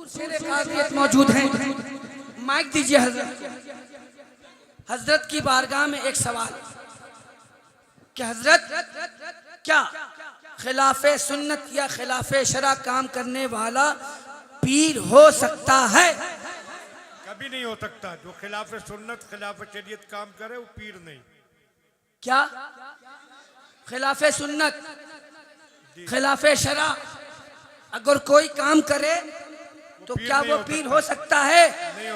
मौजूद हैं। माइक दीजिए हजरत। हजरत की बारगाह में एक सवाल कि हजरत क्या खिलाफे सुन्नत या खिलाफे शरा काम करने वाला पीर हो सकता है? कभी नहीं हो सकता। जो खिलाफे सुन्नत खिलाफे शरीयत काम करे वो पीर नहीं। क्या खिलाफे सुन्नत खिलाफे शरा अगर कोई काम करे तो क्या वो पीर हो सकता है?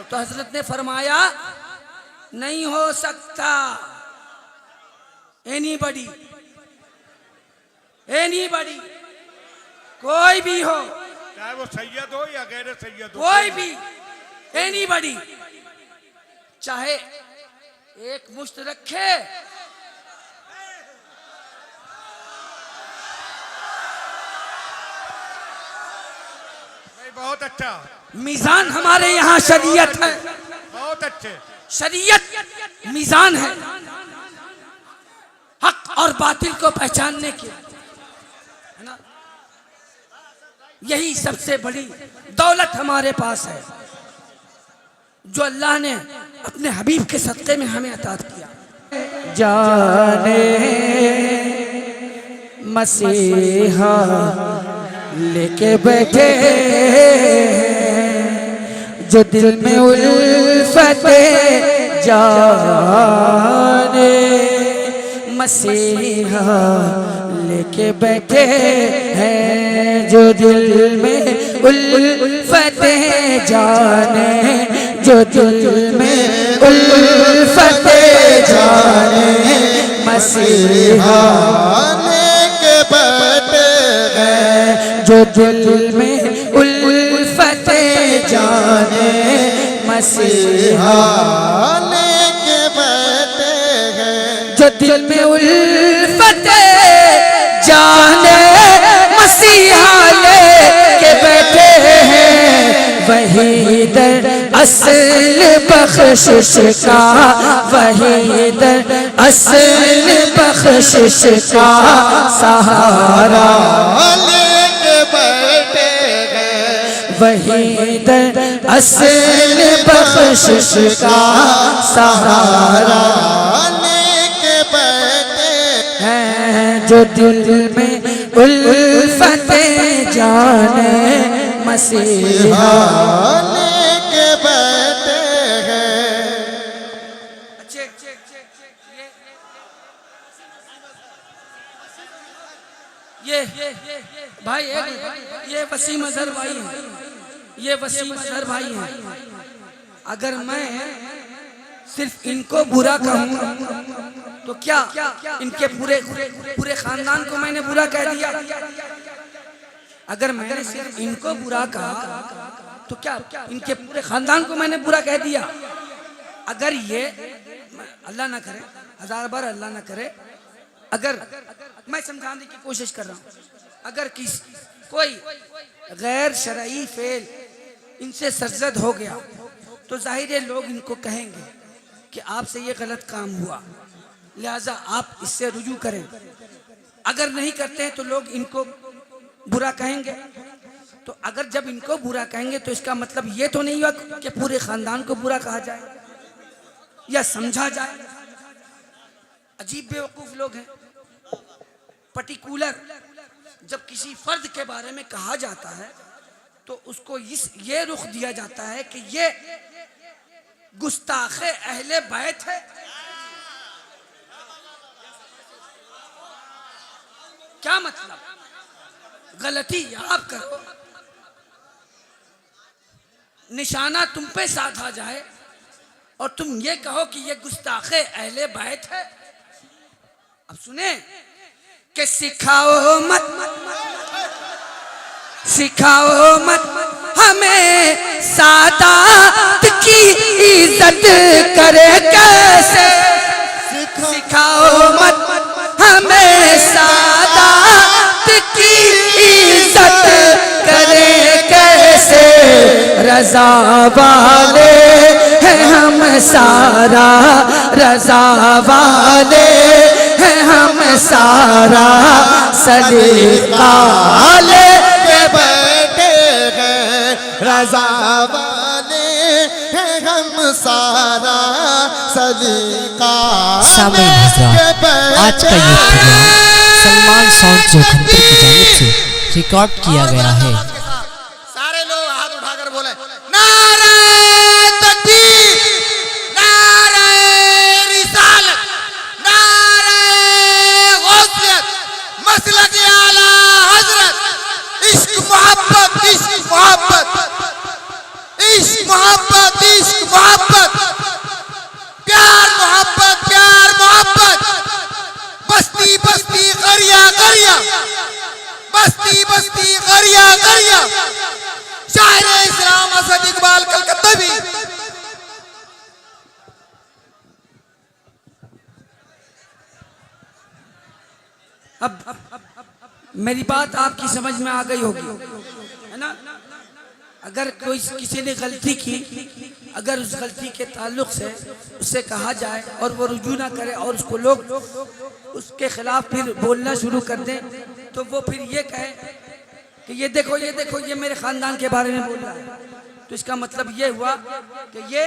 तो हजरत ने फरमाया नहीं हो सकता। एनीबडी कोई भी हो, चाहे वो सैयद हो या गैर सैयद हो, कोई भी एनीबडी चाहे एक मुश्त रखे बहुत अच्छा मीजान हमारे यहाँ शरीयत है। बहुत अच्छे शरीयत मीजान है हक और बातिल को पहचानने के, है ना? यही सबसे बड़ी दौलत हमारे पास है जो अल्लाह ने अपने हबीब के सदक़े में हमें अता किया। जाने मसीहा लेके बैठे जो दिल में उल्फत जाने मसीहा लेके बैठे हैं जो दिल में उल्फत जाने, जो दिल में उल्फत जाने मसीहा लेके बैठे हैं जो दिल में उल्फत जाने मसीहा लेके बैठे हैं जो दिल में उल्फत जाने मसीहा लेके बैठे हैं। वही दर असल बख्शिश का, वही दर असल बख्शिश का सहारा लेके बैठे हैं। वही दर असल बख्शिश का सहारा लेके बैठे हैं जो दिल में उल्फत जाने मसीहा लेके बैठे हैं। ये भाई ये वसीम अजहर भाई हैं, ये वसीम अजहर भाई हैं। अगर मैं सिर्फ इनको बुरा कहूँ तो क्या इनके पूरे खानदान को मैंने बुरा कह दिया? अगर मैंने सिर्फ इनको बुरा कहा तो क्या इनके पूरे खानदान को मैंने बुरा कह दिया? अगर ये अल्लाह ना करे, हजार बार अल्लाह ना करे, अगर मैं समझाने की कोशिश कर रहा हूँ, अगर कोई गैर शरई फेल इनसे सरजद हो गया तो जाहिर है लोग इनको कहेंगे कि आपसे ये गलत काम हुआ, लिहाजा आप इससे रुजू करें। अगर नहीं करते हैं तो लोग इनको बुरा कहेंगे। तो अगर जब इनको बुरा कहेंगे तो इसका मतलब ये तो नहीं हुआ कि पूरे खानदान को बुरा कहा जाए या समझा जाए। अजीब बेवकूफ लोग हैं। पर्टिकुलर जब किसी फर्द के बारे में कहा जाता है तो उसको ये रुख दिया जाता है कि ये गुस्ताखे अहले बैत है। क्या मतलब? गलती आप करो, निशाना तुम पे साधा जाए और तुम ये कहो कि ये गुस्ताखे अहले बैत है। अब सुने कि सिखाओ मत हमें सादात की इज्जत करे कैसे। सिखाओ मत हमें सादात की इज्जत करे कैसे। रजा वाले हैं हम सारा, रजा वाले हैं हम सारा, सलीका लेके बैठे हैं रजा वाले हैं हम सारा सलीका सामईन हज़रात, आज का ये प्रोग्राम सलमान साउंड जोखमपुर की जानिब से रिकॉर्ड किया गया है। सारे लोग हाथ उठाकर बोले नारे तकबीर, नारे रिसालत, नारे गौसियत, मसलक आला हजरत, इश्क मोहब्बत, इश्क मोहब्बत, इश्क मोहब्बत, इश्क मोहब्बत, प्यार मोहब्बत, प्यार मोहब्बत, बस्ती बस्ती गरिया गरिया, बस्ती बस्ती गरिया गरिया, शायर इस्लाम असद इकबाल कलकत्तावी। अब मेरी बात आपकी समझ में आ गई होगी, है ना? अगर कोई किसी ने गलती की, अगर उस गलती के ताल्लुक से उससे कहा जाए और वो रुजू ना करे और उसको लोग उसके खिलाफ फिर बोलना शुरू कर दें, तो वो फिर ये कहे कि ये देखो ये देखो ये मेरे खानदान के बारे में बोल रहा है, तो इसका मतलब ये हुआ कि ये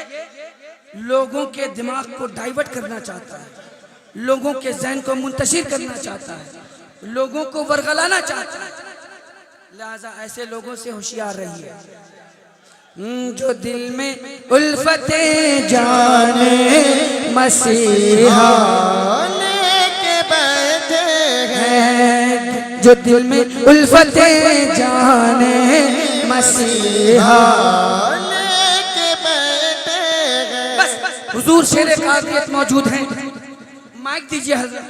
लोगों के दिमाग को डाइवर्ट करना चाहता है, लोगों के जहन को मुंतशिर करना चाहता है, लोगों को वरगलाना चाहता है। लिहाजा ऐसे लोगों से होशियार रहिए। जो दिल में उल्फते जाने मसीहा लेके बैठे हैं, जो दिल में उल्फते जाने मसीहा लेके बैठे हैं। बस हुजूर शेर कादियत मौजूद हैं, माइक दीजिए हजरत।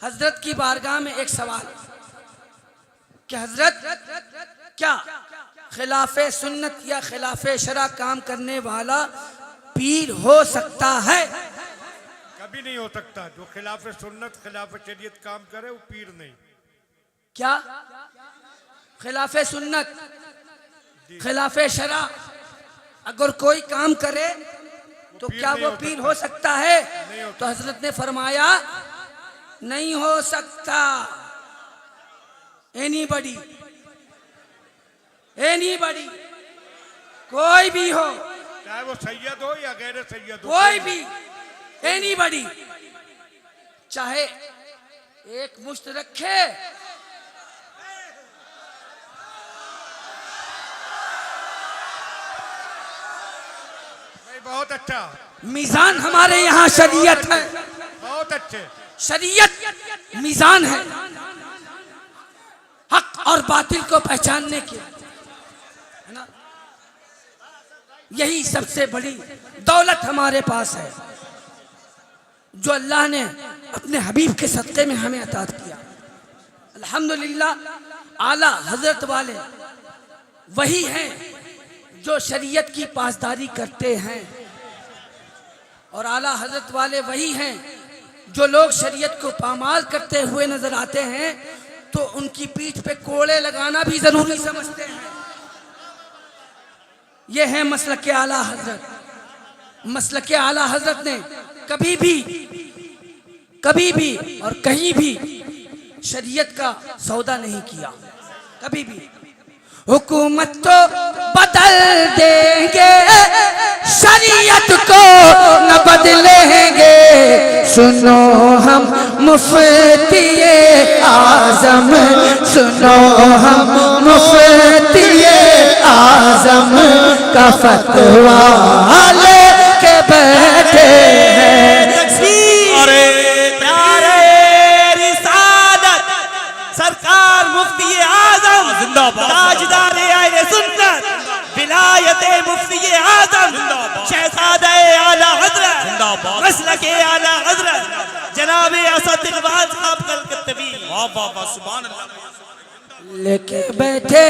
हजरत की बारगाह में एक सवाल कि हजरत क्या खिलाफे सुन्नत या खिलाफे शरा काम करने वाला पीर हो सकता है? कभी नहीं हो सकता। जो खिलाफ सुन्नत खिलाफ शरीयत काम करे वो पीर नहीं। क्या खिलाफे सुन्नत खिलाफे शरा अगर कोई काम करे तो क्या वो पीर हो सकता है? तो हजरत ने फरमाया नहीं हो सकता। एनीबडी कोई भी हो, चाहे वो सैयद हो या गैर सैयद हो, कोई भी एनीबडी चाहे एक मुश्त रखे, बहुत अच्छा। मीजान हमारे यहाँ शरीयत है, बहुत अच्छे। शरीयत मीजान है हक और बातिल को पहचानने के, है ना? यही सबसे बड़ी दौलत हमारे पास है जो अल्लाह ने अपने हबीब के सदक़े में हमें अता किया। अल्हम्दुलिल्लाह आला हजरत वाले वही हैं जो शरीयत की पासदारी करते हैं, और आला हजरत वाले वही हैं जो लोग शरीयत को पामाल करते हुए नजर आते हैं तो उनकी पीठ पे कोड़े लगाना भी जरूरी समझते हैं। ये है मसलक आला हजरत। मसलक आला हजरत ने कभी भी और कहीं भी शरीयत का सौदा नहीं किया, कभी भी। हुकूमत तो बदल देंगे, शरीयत को न बदलेंगे। सुनो हम मुफ्तिये आज़म, सुनो हम मुफ्तिये आज़म का फतवा लेके बैठे हैं। सरकार मुफ्ती आजम ताजदार आले सुन्नत विलायत मुफ्ती आजम शहजादा आला हजरत मसलके आला हजरत जनाब असद इकबाल साहब कलकत्तवी वाह वाह वाह सुभान अल्लाह लेके बैठे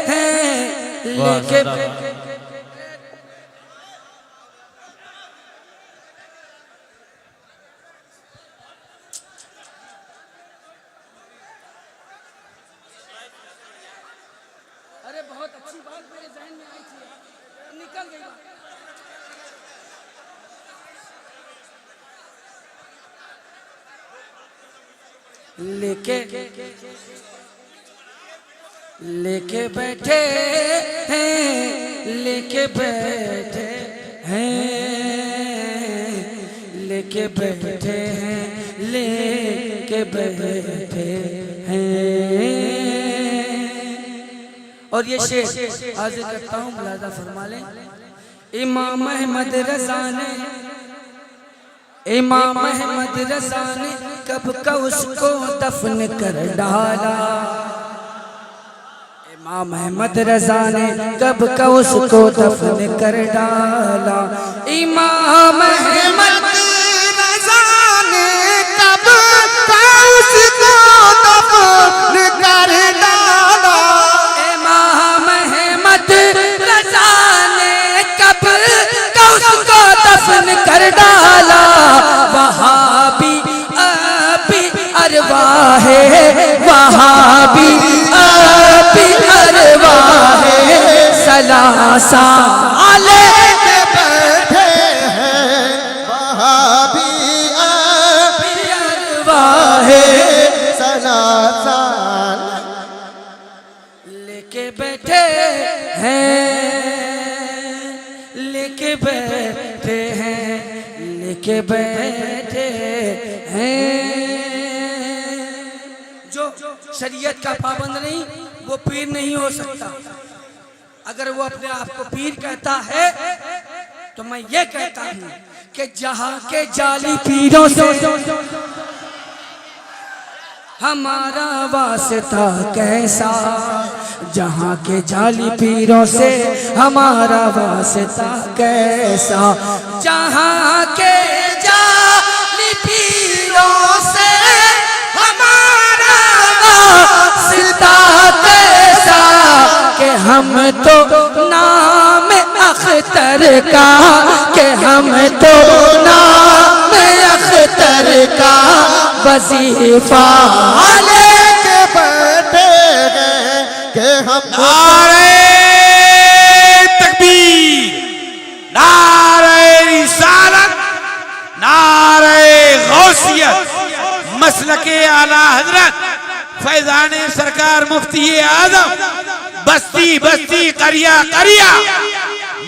हैं, लेके अरे बहुत अच्छी बात मेरे जहन में आई थी, निकल गई बात। लेके बैठे हैं, लेके बैठे हैं, लेके बैठे हैं, लेके बैठे हैं। और ये शेर आज करता हूँ, मुलाजा फरमा लें। इमाम अहमद रज़ा ने, इमाम अहमद रज़ा ने कब का उसको दफन कर डाला। इमाम अहमद रज़ा ने कब का उसको दफन कर डाला। इमाम अहमद रज़ा ने कब का उसको दफन कर डाला। इमाम अहमद रज़ा ने कब का उसको दफन कर डाला। वहाबी अभी अरवाह है, वहाबी अभी अरवाह है, सलासा लेके बैठे हैं वहाबी अरवाह है, सलासा लेके बैठे हैं, लेके बैठे हैं, लेके बैठे हैं। जो शरीयत का पाबंद नहीं वो पीर नहीं हो सकता। अगर वो अपने आप को पीर कहता है तो मैं ये कहता हूँ कि जहाँ के जाली पीरों से हमारा वास्ता कैसा, जहाँ के जाली पीरों से हमारा वास्ता कैसा, जहाँ के जाली पीरों से हमारा वास्ता कैसा, कि हम तो नाम अख्तर का, कि हम तो नाम अख्तर का वजीफा लेके बैठे हैं कि हम नारे तकबीर, नारे रिसालत, नारे गौसियत, मसलके आला हजरत फैजाने सरकार मुफ्ती आजम, बस्ती बस्ती करिया करिया,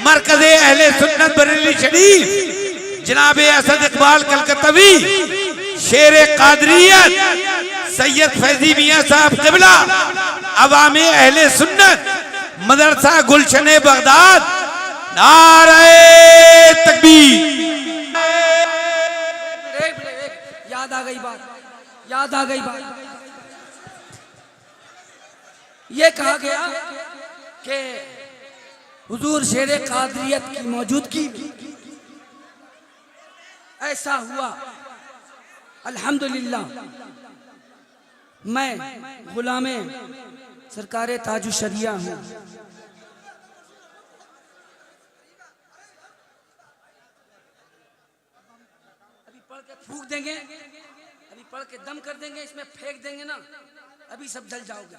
मरकज़े अहले सुन्नत बरेली शरीफ, जनाबे असद इकबाल कलकत्तवी, शेर कादरियत सैयद फैजी मियां साहब क़िबला, अवामे अहले सुन्नत, मदरसा गुलशने बगदाद, नारे तकबीर। याद आ गई बात, याद आ गई बात। ये कहा गया कि हुजूर शेर कादरियत की मौजूदगी ऐसा हुआ। अल्हम्दुलिल्लाह मैं गुलामे सरकारे ताजु शरिया हूँ। अभी पढ़ के फूंक देंगे, अभी पढ़ के दम कर देंगे, इसमें फेंक देंगे ना, अभी सब जल जाओगे।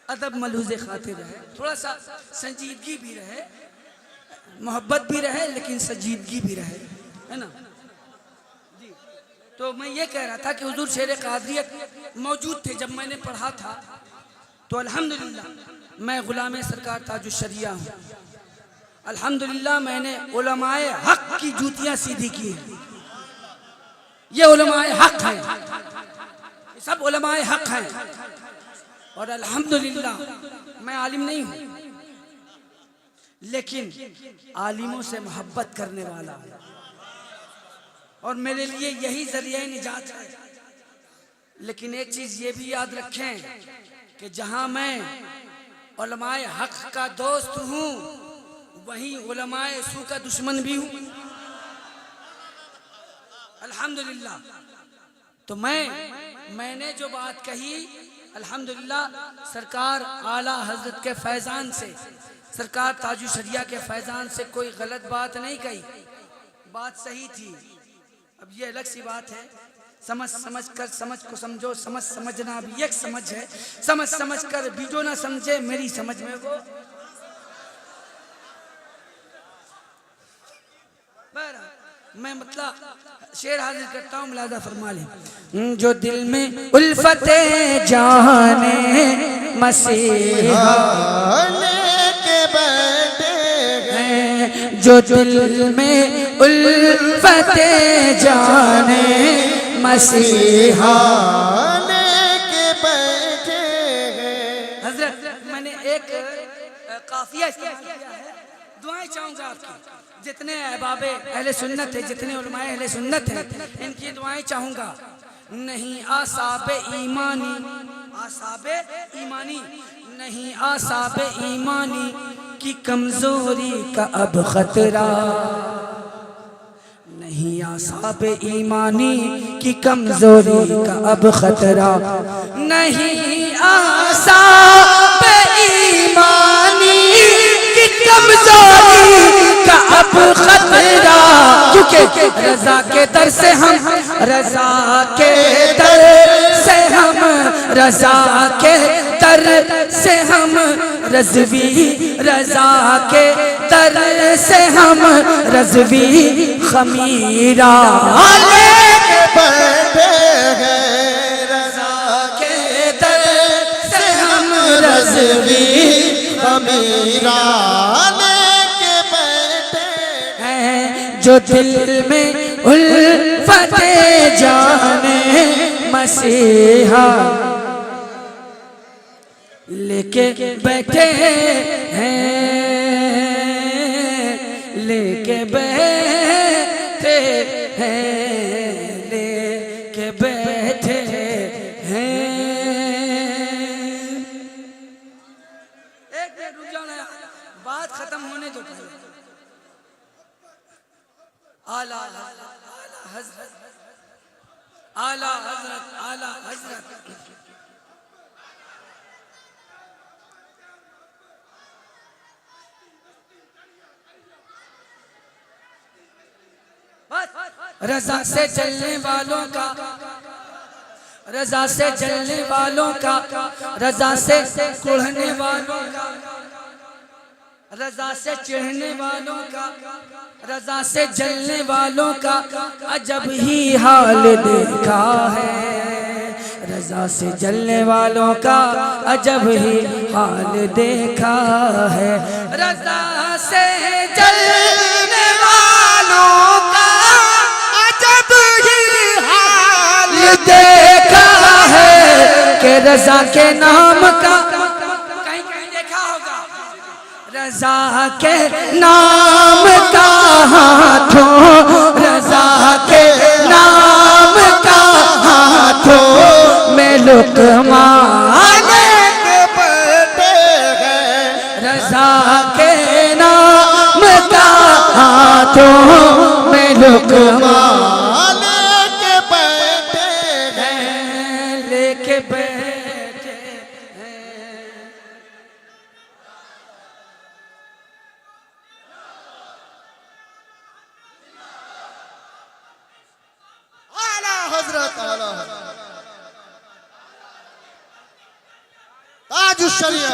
अदब मलूज़े खातिर रहे, थोड़ा सा संजीदगी भी रहे, मोहब्बत भी रहे, लेकिन संजीदगी भी रहे, है ना जी। तो मैं ये कह रहा था कि हुजूर शेर कादरियत मौजूद थे जब मैंने पढ़ा था। तो अल्हम्दुलिल्लाह मैं गुलामे सरकार ताजुश शरिया हूँ। अल्हम्दुलिल्लाह मैंने उलमाए हक की जूतियाँ सीधी की हैं। ये उलमाए हक हैं, ये सब उलमाए हक हैं। और अल्हम्दुलिल्लाह मैं आलिम नहीं हूँ, लेकिन आलिमों से मोहब्बत करने वाला हूँ, और मेरे लिए यही जरिया निजात है। लेकिन एक चीज ये भी याद रखें कि जहाँ मैं उलमाए हक का दोस्त हूँ, वहीं उलमाए सू का दुश्मन भी हूँ। अल्हम्दुलिल्लाह। तो मैंने जो बात कही, अल्हम्दुलिल्लाह सरकार आला हजरत के फैजान से, सरकार ताजु शरिया के फैजान से कोई गलत बात नहीं कही, बात सही थी। अब ये अलग सी बात है, समझ कर समझ को समझो, समझना भी एक समझ है, समझ कर भी जो ना समझे मेरी समझ में वो। मैं मतलब शेर हाजिर करता हूँ, मुलाजा फरमा ले। जो दिल में उल्फते जाने मसीहा लेके बैठे हैं, जो दिल में उल्फते जाने मसीहा लेके बैठे हैं। हजरत मैंने एक काफिया इस्तेमाल किया है, दुआएं चाहूंगा आपकी। जितने अहबाबे अहले सुन्नत है, जितने उलमाए अहले सुन्नत हैं, इनकी दुआएं चाहूंगा। नहीं आसाबे ईमानी, आसाबे ईमानी नहीं, आसाबे ईमानी की कमजोरी का अब खतरा नहीं, आसाबे ईमानी की कमजोरी का अब खतरा नहीं, आसाबे ईमानी की कमजोरी का अब खतरा, क्योंकि रजा के दर से हम, रजा के दर से हम, रजा के दर से हम रज़वी, रजा के दर से हम रज़वी खमीरा लेके बैठे हैं। रजा के दर से हम रज़वी खमीरा लेके बैठे हैं, जो दिल में उल्फते जाने मसीहा लेके बैठे हैं, लेके बैठे हैं, लेके बैठे हैं। एक मिनट रुक जाओ ना, बात खत्म होने दो। आला हज़रत, आला हज़रत, आला हज़रत। रजा से चलने वालों का, रजा से चलने वालों का, रजा से कुढ़ने वालों का, रजा से चिढ़ने वालों का, रजा से जलने वालों का अजब ही हाल देखा है। रजा से जलने वालों का अजब ही हाल देखा है। रजा से जलने वालों का अजब ही हाल देखा है कि रजा के नाम का, कहीं कहीं देखा होगा, रजा के नाम का हाथों, रजा के नाम का हाथों में लुकमा लेके बैठे हैं। रजा के नाम का हाथों में लुकमा लेके बैठे हैं। लेके बैठे आला हजरत, आला हजरत। ताजुश शरिया,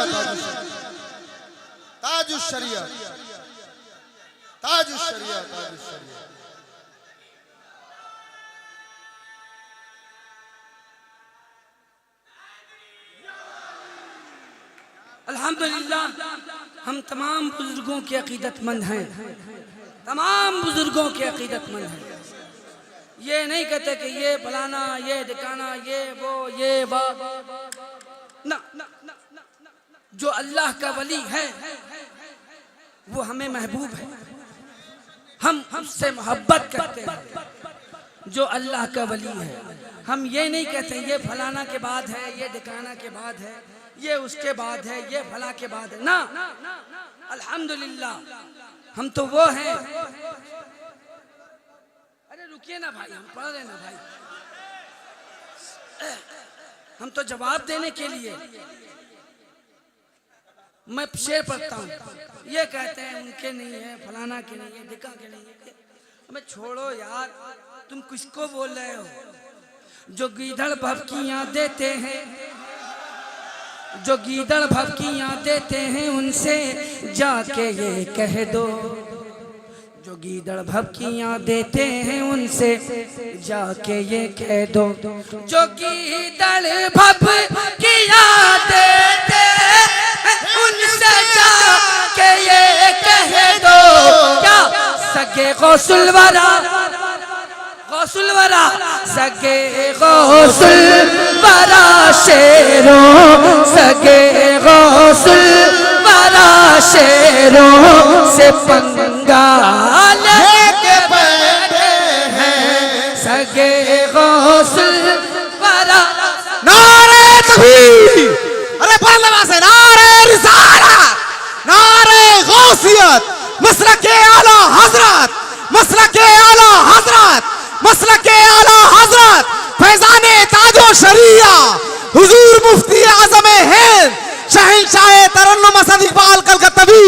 ताजुश शरिया, ताजुश शरिया, ताजुश शरिया। अल्हम्दुलिल्लाह हम तमाम बुजुर्गों के अकीदतमंद हैं, तमाम बुजुर्गों के अकीदतमंद हैं। ये नहीं कहते कि ये फलाना, ये दिखाना, ये वो, ये ना, जो अल्लाह का वली है वो हमें महबूब है, हम उससे मोहब्बत करते हैं। जो अल्लाह का वली है, हम ये नहीं कहते ये फलाना के बाद है, ये दिखाना के बाद है, ये उसके बाद है, ये फला के बाद है। ना, अल्हम्दुलिल्लाह हम तो वो हैं। अरे रुकिए ना भाई, हम पढ़ रहे ना भाई, हम तो जवाब देने के लिए। मैं शेर पढ़ता हूँ, ये कहते हैं उनके नहीं है, फलाना के नहीं है, दिखा के नहीं है। हमें छोड़ो यार, तुम किसको बोल रहे हो? जो गीदड़ भभकियाँ देते हैं, जो गीदड़ भभकियाँ देते हैं, उनसे जाके ये कह दो। जो गीदड़ भभकियाँ देते हैं उनसे जाके ये कह दो, जो गीदड़ भभकियाँ देते हैं उनसे जाके ये कह दो, क्या सगे गौसुलवरा गौसुलवरा सगे गौसुलवरा शेरों, सगे गौसुलवरा शेरों से पंगा लेके बैठे हैं, सगे गौसुलवरा। नारे तकबीर, अरे पार्लियामेंट से नारे रिसालत, नारे गौसियत, मसलके आला हजरत, मसलके आला हजरत, मसलके आला हजरत फैजाने ताजो शरिया हुजूर मुफ्ती आजम हिंद शहंशाह तरन्नुम असद इकबाल कलकत्तवी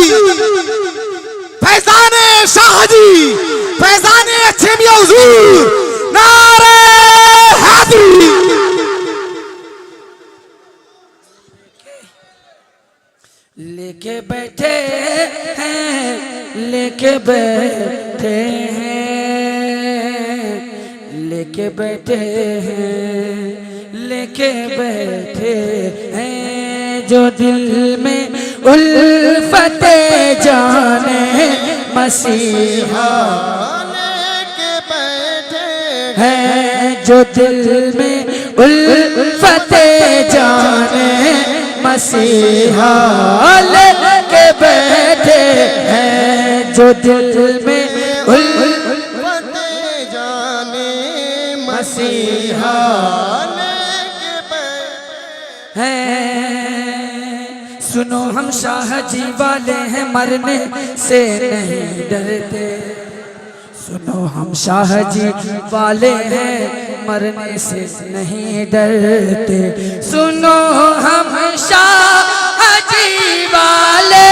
फैजाने शाहजी, फैजाने अच्छे मियां हुजूर, नारे हैदरी। लेके बैठे हैं, लेके बैठे हैं, लेके बैठे हैं, लेके बैठे हैं, जो दिल में उल्फते जाने मसीहा लेके बैठे हैं, जो दिल में उल्फते जाने मसीहा लेके बैठे हैं, जो दिल में उल्फते जाने मसीहा लेके बैठे हैं। सुनो हम शाह जी वाले हैं, मरने से नहीं डरते, सुनो हम शाह जी वाले हैं, मरने से नहीं डरते, सुनो हम शाह जी वाले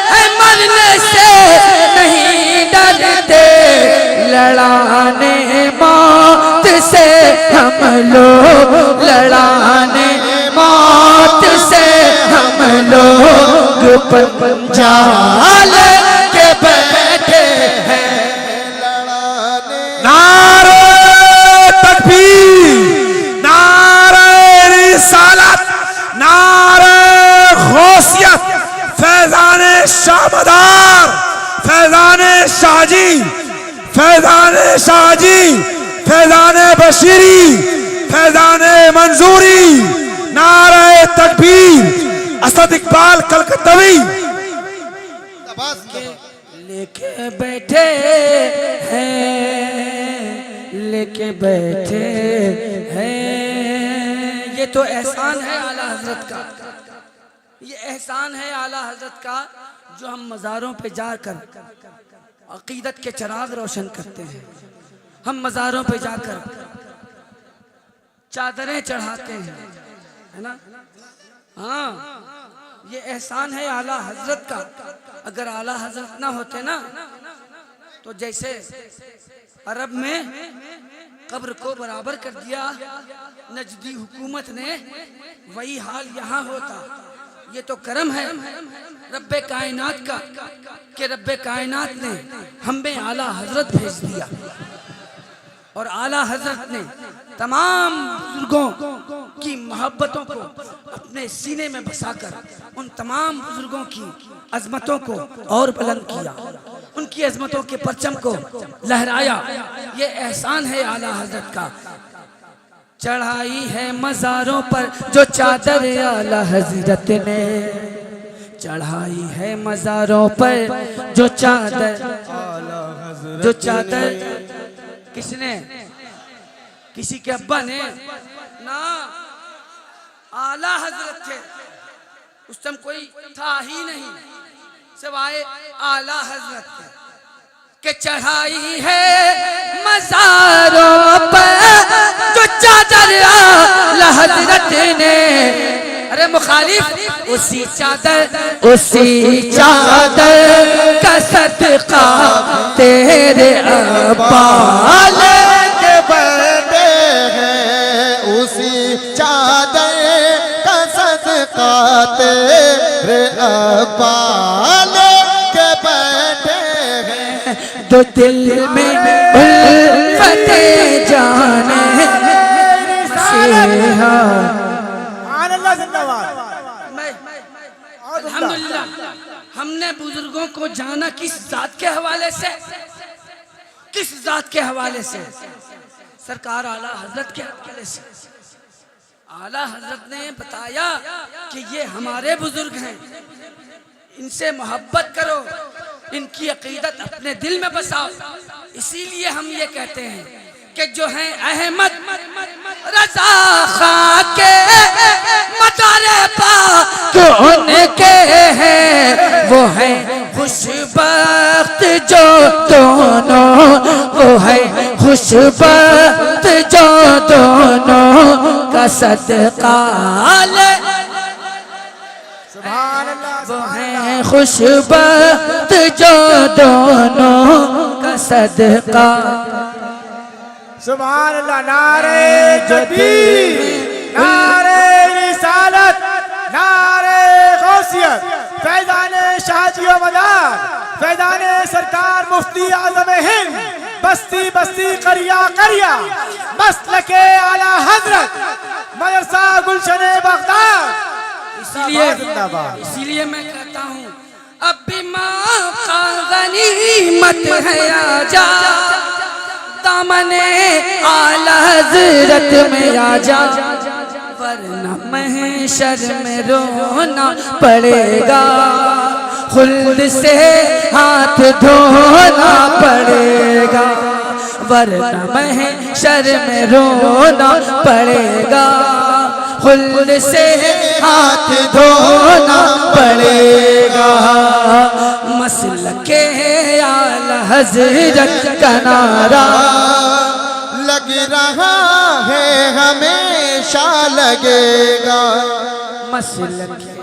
हैं, मरने से नहीं डरते, लड़ाने मौत से हम लोग, लड़ाने मौत से हम लोग पंजा लेके बैठे हैं, नारे तकबीर, नारे रिसालत, नारे गौसियत, फैजाने शाहमदार, फैजाने शाहजी, फैजाने शाहजी, फैजाने बशीरी, फैजाने मंजूरी, नारे तकबीर, असद इकबाल कलकत्तवी। लेके बैठे हैं, लेके बैठे हैं, ये तो एहसान है आला हजरत का, ये एहसान है आला हजरत का, जो हम मज़ारों पे जाकर अकीदत के चिराग रोशन करते हैं, हम मज़ारों पे जाकर चादरें चढ़ाते हैं, है ना। हाँ, ये एहसान है आला हजरत का। अगर आला हजरत ना होते ना, तो जैसे अरब में कब्र को बराबर कर दिया नजदी हुकूमत ने, वही हाल यहाँ होता। ये तो करम है रब्बे कायनात का कि रब्बे कायनात ने हमें आला हजरत भेज दिया, और आला हजरत ने तमाम बुजुर्गों की मोहब्बतों को अपने सीने में बसाकर उन तमाम बुजुर्गों की अजमतों को और बुलंद किया, उनकी अजमतों के परचम को लहराया। ये एहसान है आला हजरत का। चढ़ाई है मज़ारों पर जो चादर आला हजरत ने, चढ़ाई है मज़ारों पर जो चादर, जो चादर किसने? किसी के अब्बा ने ना, आला हजरत थे। उस टाइम कोई था ही नहीं सिवाय आला हजरत के। चढ़ाई है मज़ारों पर जो चादर आला हजरत ने, अरे मुखालिफ, उसी चादर का सदका तेरे अब्बा लेके बैठे हैं, उसी चादर का सदका तेरे अब्बा लेके बैठे हैं, जो दिल में उल्फते जाने मसीहा। अल्हम्दुलिल्लाह हमने बुजुर्गों को जाना किस जात के हवाले से, किस जात के हवाले से? सरकार आला हजरत के हवाले से। आला हजरत ने बताया कि ये हमारे बुजुर्ग हैं, इनसे मोहब्बत करो, इनकी अकीदत अपने दिल में बसाओ। इसीलिए हम ये कहते हैं कि जो हैं अहमद रजा खां के मदारे पाक उनके हैं वो है खुशबख्त जो दोनों, वो है खुशबख्त जो दोनों का सदका ले। वो है खुशबख्त जो दोनों का सदका। सुभान अल्लाह। नारे तकबीर, नारे रिसालत, नारे गौसियत, फैज़ाने शाहजी व मदार, फैज़ाने सरकार मुफ्ती आज़म हिंद, बस्ती बस्ती करिया करिया, मसलके आला हजरत, मदरसा गुलशन बगदाद। इसीलिए मैं कहता हूँ अब भी मौका गनीमत है, आजा दामने आला हजरत में आजा, वरना महशर में रोना पड़ेगा, खुल्द से हाथ धोना पड़ेगा, वरना महशर में रोना पड़ेगा, खुल्द से हाथ धोना पड़ेगा। मसलके आला हजरत का नारा लग रहा है, हमेशा लगेगा। मसलके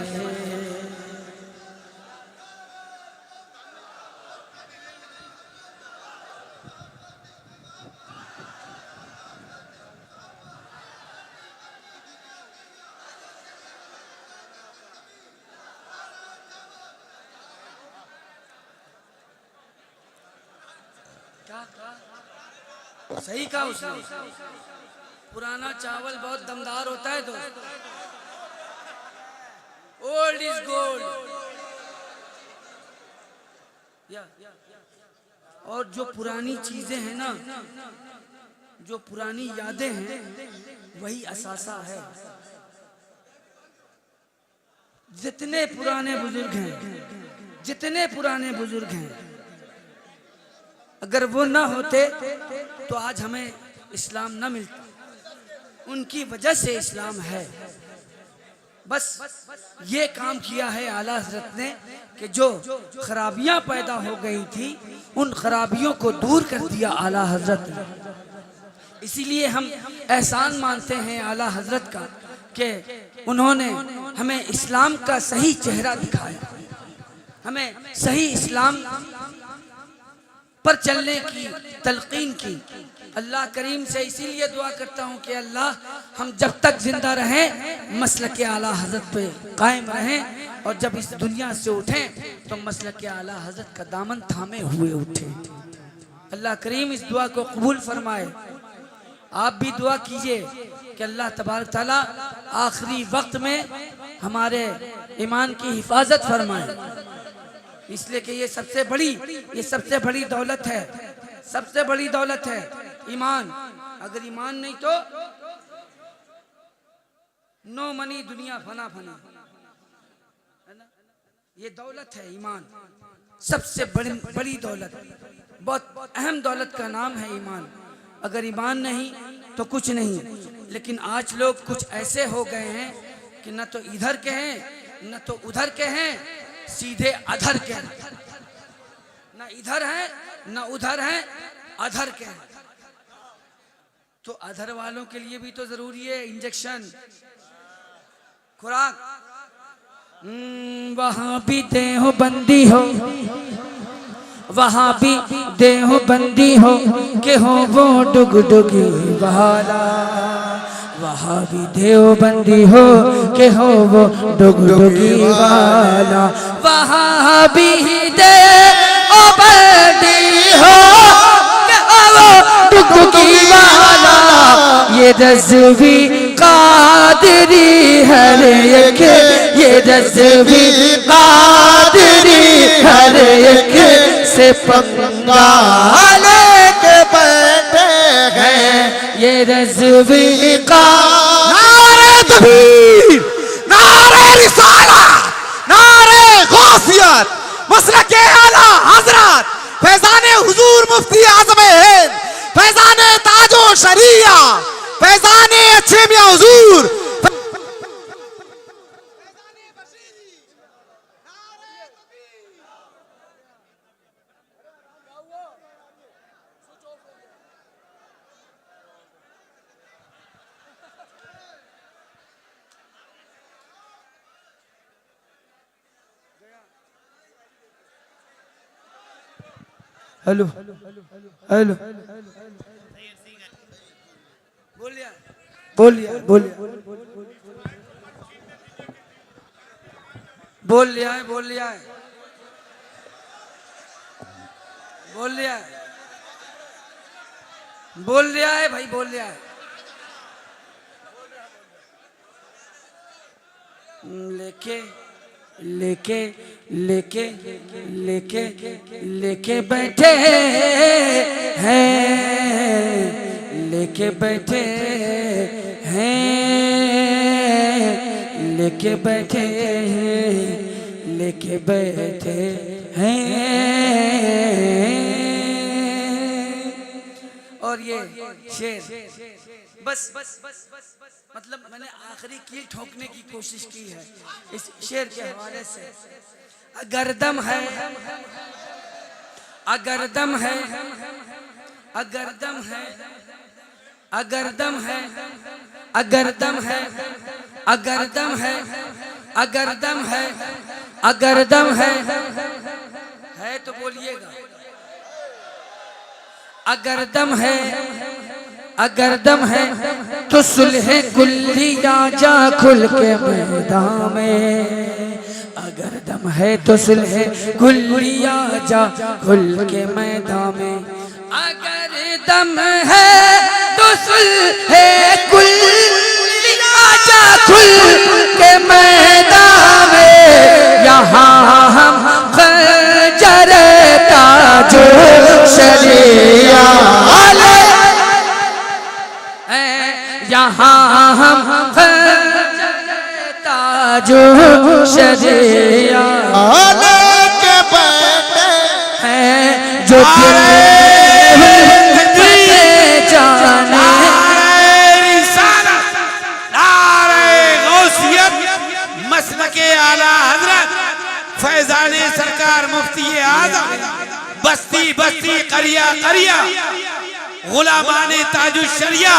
सही कहा उसने। पुराना चावल बहुत दमदार होता है दोस्त। Old is gold. और जो पुरानी चीजें हैं ना, जो पुरानी यादें हैं, वही असासा है। जितने पुराने बुजुर्ग हैं, जितने पुराने बुजुर्ग हैं, अगर वो ना होते तो आज हमें इस्लाम ना मिलता। उनकी वजह से इस्लाम है। बस ये काम किया है आला हजरत ने कि जो खराबियां पैदा हो गई थी उन खराबियों को दूर कर दिया आला हजरत ने। इसीलिए हम एहसान मानते हैं आला हजरत का कि उन्होंने हमें इस्लाम का सही चेहरा दिखाया, हमें सही इस्लाम पर चलने की तलकीन की। अल्लाह करीम से इसीलिए दुआ करता हूँ कि अल्लाह हम जब तक जिंदा रहें मसलक आला हजरत पे कायम रहें, और जब इस दुनिया से उठें तो मसलक आला हजरत का दामन थामे हुए उठें। अल्लाह करीम इस दुआ को कबूल फरमाए। आप भी दुआ कीजिए कि अल्लाह तबारक ताला आखिरी वक्त में हमारे ईमान की हिफाजत फरमाए, इसलिए कि ये सबसे बड़ी दौलत है, सबसे बड़ी दौलत है ईमान। अगर ईमान नहीं तो नो मनी, दुनिया फना फना, है ना। ये दौलत है ईमान, सबसे बड़ी दौलत, बहुत अहम दौलत का नाम है ईमान। अगर ईमान नहीं तो कुछ नहीं। लेकिन आज लोग कुछ ऐसे हो गए हैं कि न तो इधर के हैं न तो उधर के हैं, सीधे अधर के हैं। न इधर हैं न उधर हैं, अधर के हैं। तो अधर वालों के लिए भी तो जरूरी है इंजेक्शन, खुराक। वहाँ भी देहो बंदी हो, वहाँ भी देहो बंदी हो के हो वो डुगडुगी वाला, वहाँ भी देहो बंदी हो के हो वो डुगडुगी वाला, वहाँ भी देहो बंदी हो डुगी वाला ये रज़वी कादरी हर एक ये रज़वी कादरी हर एक से पंगा लेके बैठे हैं ये रज़वी का नारे तकबीर, नारे रिसाला, नारे गौसियत, मसलके आला हजरत फैजान हुजूर मुफ्ती आज़म हिंद, फैजान ताजो शरिया, फैजान अच्छे मियां हुजूर, हेलो हेलो बोलिए बोलिए बोलिए बोल लिया है बोल लिया है बोल लिया है बोल लिया है भाई बोल लिया है लेके लेके लेके लेके लेके बैठे हैं लेके बैठे हैं लेके बैठे हैं लेके बैठे हैं और ये शेर बस मतलब मैंने आखिरी कील ठोकने की कोशिश की है इस शेर के हवाले से। अगर दम है अगर दम है अगर दम है अगर दम है अगर दम है अगर दम है अगर दम है अगर दम है तो बोलिएगा। अगर दम है अगर दम है तो सुलह कुल्लिया जा खुल के मैदान में। अगर दम है तो सुलह कुल्लिया जा खुल के मैदान में। अगर दम है तो सुलह कुल्लिया जा खुल के मैदान में। यहाँ हम खंजर ताजो शरिया यहाँ हम ताजो शरिया के बैठे हैं जो जाने मसलके आला हजरत फैजाने सरकार मुफ्ती आज़म बस्ती बस्ती करिया करिया गुलामाने ताजुश शरिया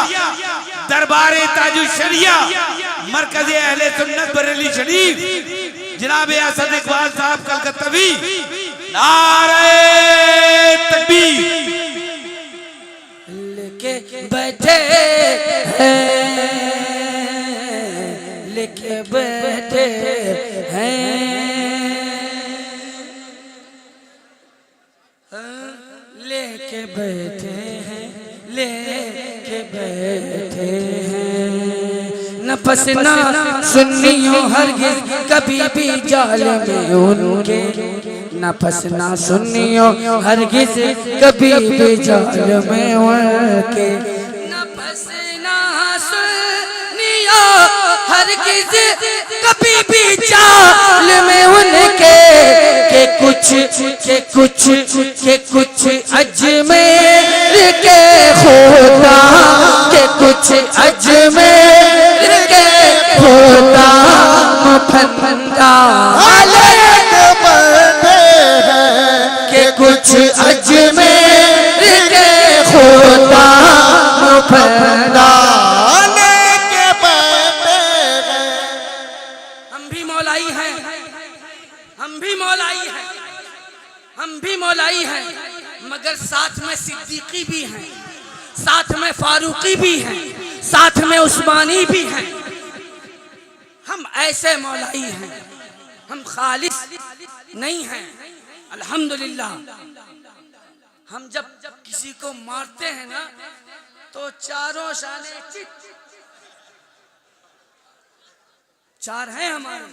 दरबारे ताजुश शरिया मरकज़ अहले सुन्नत बरेली शरीफ जनाब असद इकबाल साहब कलकत्तवी नारे तकबीर लेके बैठे हैं लेके बैठे हैं लेके बैठे हैं लेके बैठे हैं। न पसना सुन्नियों हरगिज़ कभी भी जाल में उनके। न पसना सुन्नियों हरगिज़ कभी भी जाल में उनके। न पसना सुन्नियों हरगिज़ कभी भी जाल में उनके। के कुछ अजमेर के खुदा के कुछ अजमेर के खुदा फंदा के बैठे हैं के कुछ अजमेर के खुदा फंदा के बैठे हैं। हम भी मौलाई हैं हम भी मौलाई हैं हम भी मौलाई हैं मगर साथ में सिद्दीकी भी हैं साथ में फारूकी भी हैं साथ में उस्मानी भी हैं। हम ऐसे मौलाई हैं हम खालिस नहीं हैं। अल्हम्दुलिल्लाह हम जब किसी को मारते हैं ना तो चारों शाने चित। चार हैं हमारे,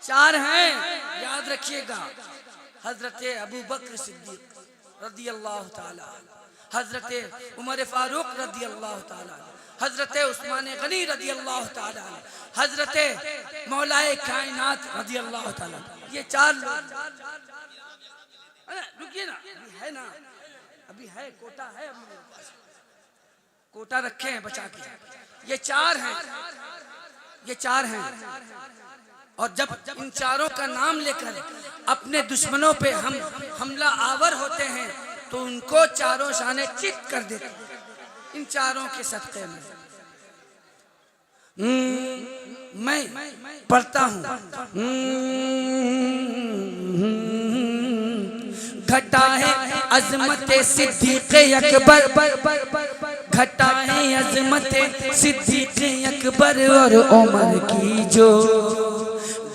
चार हैं, याद रखिएगा। हजरत अबू बकर सिद्दीक रदी अल्लाह ताला, हजरत उमर फारूक रदी अल्लाह ताला, हजरत उस्मान गनी रदी अल्लाह ताला, हजरत मौलाए कायनात रदी अल्लाह ताला। ये चार लोग। रुकिए ना, अभी है ना, अभी है, कोटा है अभी मेरे पास, कोटा रखे हैं बचा के। ये चार हैं, ये चार हैं। और जब इन चारों का नाम लेकर अपने दुश्मनों पे हम हमला आवर होते हैं तो उनको चारों शाने चित कर देते हैं इन चारों के सदक़े में। मैं पढ़ता हूँ। घटा है अज़मत सिद्दीक़ अकबर, घटा है अज़मत सिद्दीक़ अकबर और उमर की जो,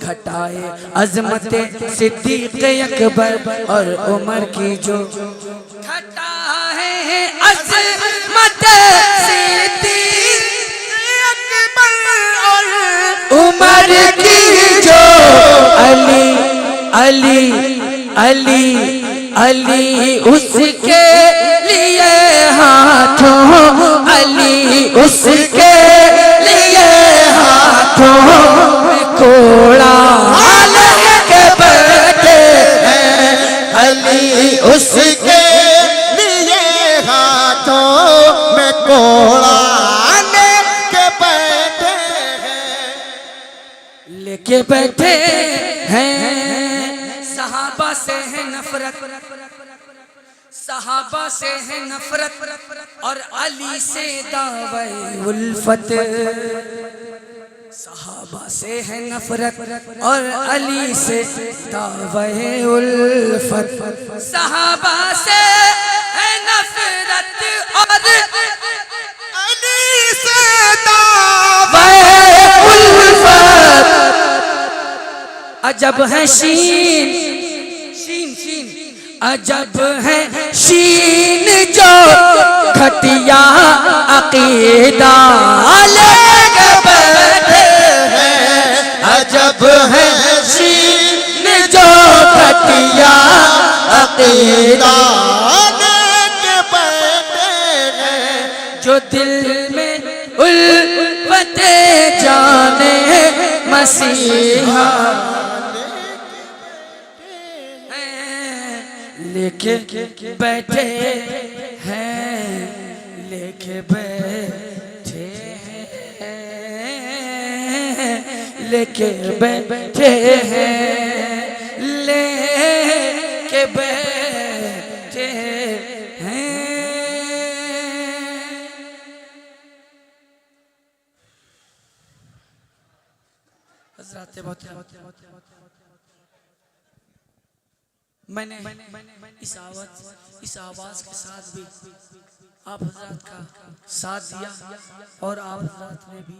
घटाए अज़मत सिद्दीक़ अकबर और उमर की जो, घटा है अज़मत सिद्दीक़ अकबर और उमर की जो। अली अली अली अली उसके लिए हाथों, अली उसके लिए हाथों में कोड़ा लेके बैठे हैं, अली उसके लिए हाथों में कोड़ा लेके बैठे हैं, लेके बैठे हैं। सहाबा से है नफरत, सहाबा से है नफरत और अली से दावे उल्फत। सहाबा से है नफरत और अली से दावे उल्फत। सहाबा से है नफरत और अली से दावे उल्फत। अजब है शीन शीन शीन, अजब है शीन जो घटिया अकीदा लेके बैठे हैं। अजब है शीन जो घटिया अकीदा लेके बैठे हैं, जो दिल में उल्फते जाने मसीहा लेके बैठे हैं, लेके बैठे हैं, लेके बैठे हैं, लेके बैठे हैं। हज़रात बहुत मैंने इस आवाज के साथ भी आप हज़रात का साथ दिया और आप हज़रात ने भी